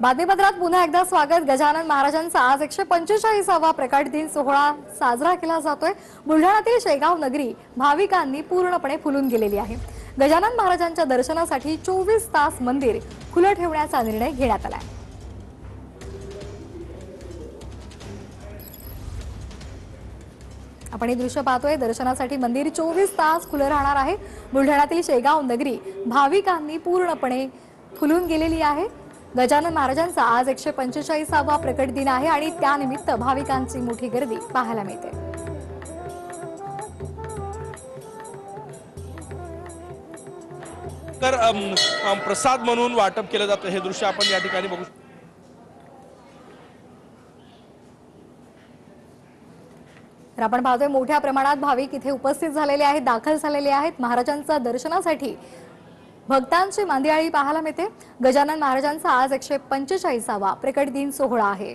बातमीपत्रात पुन्हा एकदा स्वागत। गजानन महाराजांचा आज 145वा प्रकट दिन सोहळा साजरा केला जातोय। बुलढाण्यातील शेगाव नगरी भाविकांनी पूर्णपणे फुलून गेलेली आहे। गजानन महाराजांच्या दर्शनासाठी 24 तास मंदिर खुले ठेवण्याचा निर्णय घेण्यात आलाय। आपण हे दृश्य पाहतोय। दर्शनासाठी मंदिर 24 तास खुले राहणार आहे। बुलढाण्यातील शेगाव नगरी भाविकांनी पूर्णपणे फुलून गेलेली आहे। गजानन महाराजांचा आज 145वा प्रकट दिन आहे आणि त्यानिमित्त भाविकांची मोठी गर्दी पाहायला मिळते। तर प्रसाद म्हणून वाटप केलं जातं हे दृश्य आपण या ठिकाणी बघू शकतो। तर आपण पाहतोय मोठ्या प्रमाणात भाविक इथे उपस्थित झालेले आहेत, दाखल झालेले आहेत। महाराजांच्या दर्शनासाठी भक्तांची मांदियाळी पाहायला मिळते। गजानन महाराजांचा आज 145वा प्रकट दिन सोहळा आहे।